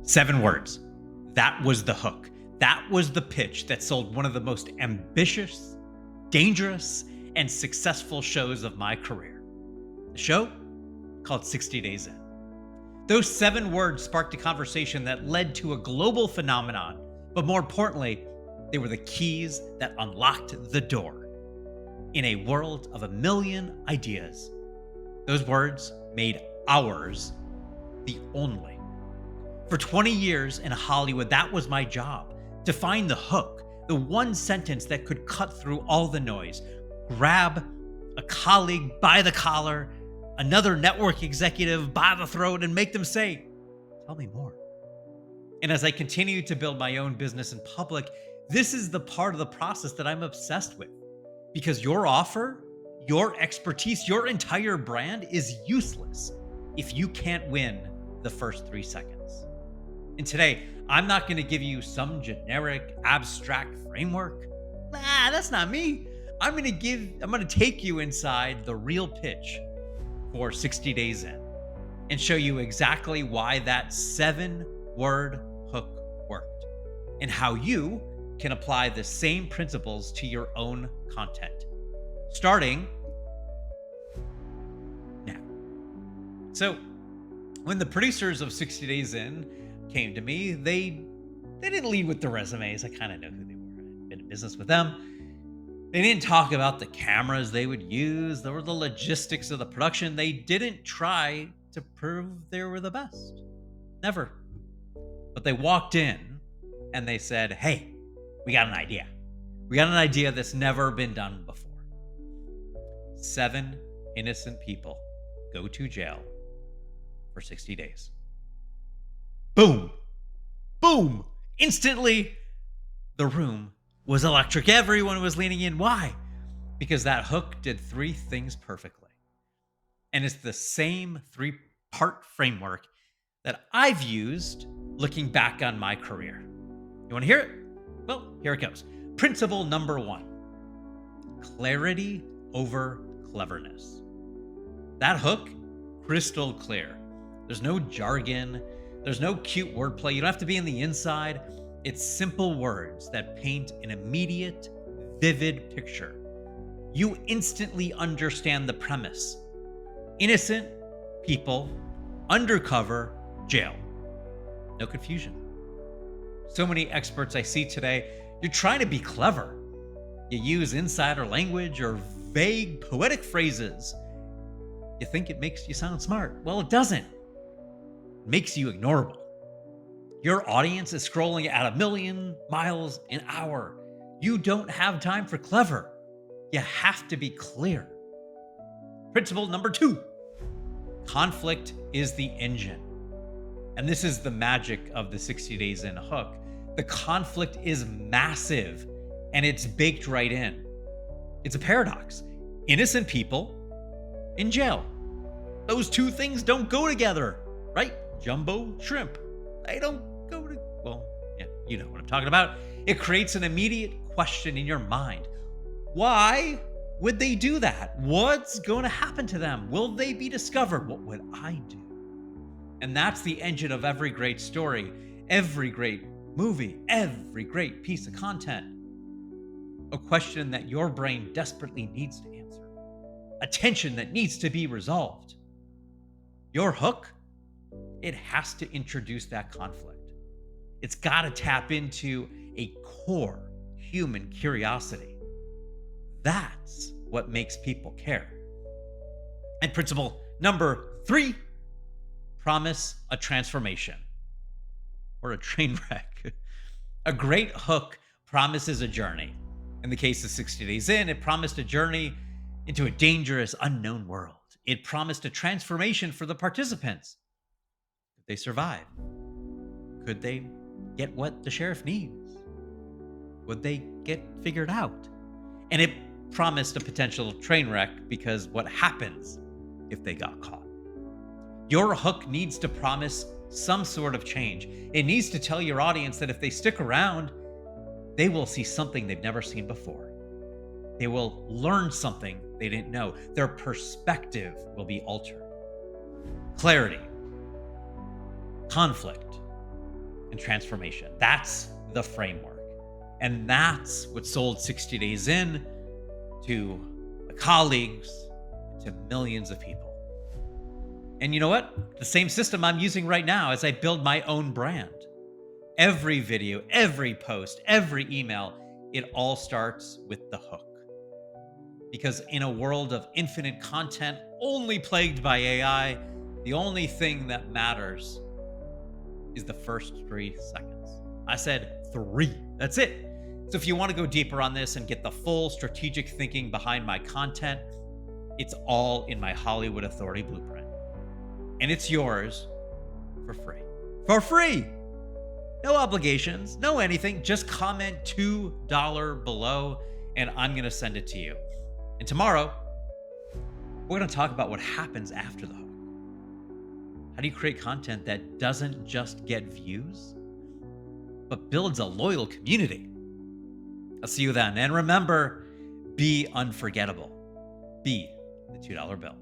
7 words. That was the hook. That was the pitch that sold one of the most ambitious, dangerous, and successful shows of my career. The show called 60 Days In. Those 7 words sparked a conversation that led to a global phenomenon, but more importantly, they were the keys that unlocked the door. In a world of a million ideas, those words made ours the only. For 20 years in Hollywood, that was my job, to find the hook, the one sentence that could cut through all the noise, grab a colleague by the collar, another network executive by the throat, and make them say, "Tell me more." And as I continue to build my own business in public, this is the part of the process that I'm obsessed with. Because your offer, your expertise, your entire brand is useless if you can't win the first 3 seconds. And today, I'm not going to give you some generic, abstract framework. Nah, that's not me. I'm going to take you inside the real pitch for 60 Days In and show you exactly why that 7-word hook worked and how you can apply the same principles to your own content, starting now. So, when the producers of 60 Days In came to me, they didn't lead with the resumes. I kind of know who they were. I'd been in business with them. They didn't talk about the cameras they would use or the logistics of the production. They didn't try to prove they were the best. Never. But they walked in and they said, "Hey, we got an idea. We got an idea that's never been done before. 7 innocent people go to jail for 60 days. Boom. Boom. Instantly, the room was electric. Everyone was leaning in. Why? Because that hook did 3 things perfectly. And it's the same 3-part framework that I've used looking back on my career. You want to hear it? Well, here it goes. Principle number 1. Clarity over cleverness. That hook, crystal clear. There's no jargon. There's no cute wordplay. You don't have to be in the inside. It's simple words that paint an immediate, vivid picture. You instantly understand the premise. Innocent people, undercover, jail. No confusion. So many experts I see today, you're trying to be clever. You use insider language or vague poetic phrases. You think it makes you sound smart. Well, it doesn't. It makes you ignorable. Your audience is scrolling at 1,000,000 miles an hour. You don't have time for clever. You have to be clear. Principle number 2. Conflict is the engine. And this is the magic of the 60 Days In hook. The conflict is massive and it's baked right in. It's a paradox. Innocent people in jail. Those 2 things don't go together, right? Jumbo shrimp. They don't go to, well, yeah, you know what I'm talking about. It creates an immediate question in your mind. Why would they do that? What's going to happen to them? Will they be discovered? What would I do? And that's the engine of every great story, every great movie, every great piece of content. A question that your brain desperately needs to answer. A tension that needs to be resolved. Your hook, it has to introduce that conflict. It's got to tap into a core human curiosity. That's what makes people care. And principle number 3, promise a transformation or a train wreck. A great hook promises a journey. In the case of 60 Days In, it promised a journey into a dangerous, unknown world. It promised a transformation for the participants. Could they survive? Could they get what the sheriff needs? Would they get figured out? And it promised a potential train wreck because what happens if they got caught? Your hook needs to promise some sort of change. It needs to tell your audience that if they stick around, they will see something they've never seen before. They will learn something they didn't know. Their perspective will be altered. Clarity, conflict, and transformation. That's the framework. And that's what sold 60 Days In to my colleagues, to millions of people. And you know what? The same system I'm using right now as I build my own brand. Every video, every post, every email, it all starts with the hook. Because in a world of infinite content, only plagued by AI, the only thing that matters is the first 3 seconds. I said 3. That's it. So if you want to go deeper on this and get the full strategic thinking behind my content, it's all in my Hollywood Authority Blueprint. And it's yours for free. For free! No obligations, no anything. Just comment $2 below and I'm going to send it to you. And tomorrow, we're going to talk about what happens after the hook. How do you create content that doesn't just get views, but builds a loyal community? I'll see you then. And remember, be unforgettable. Be the $2 bill.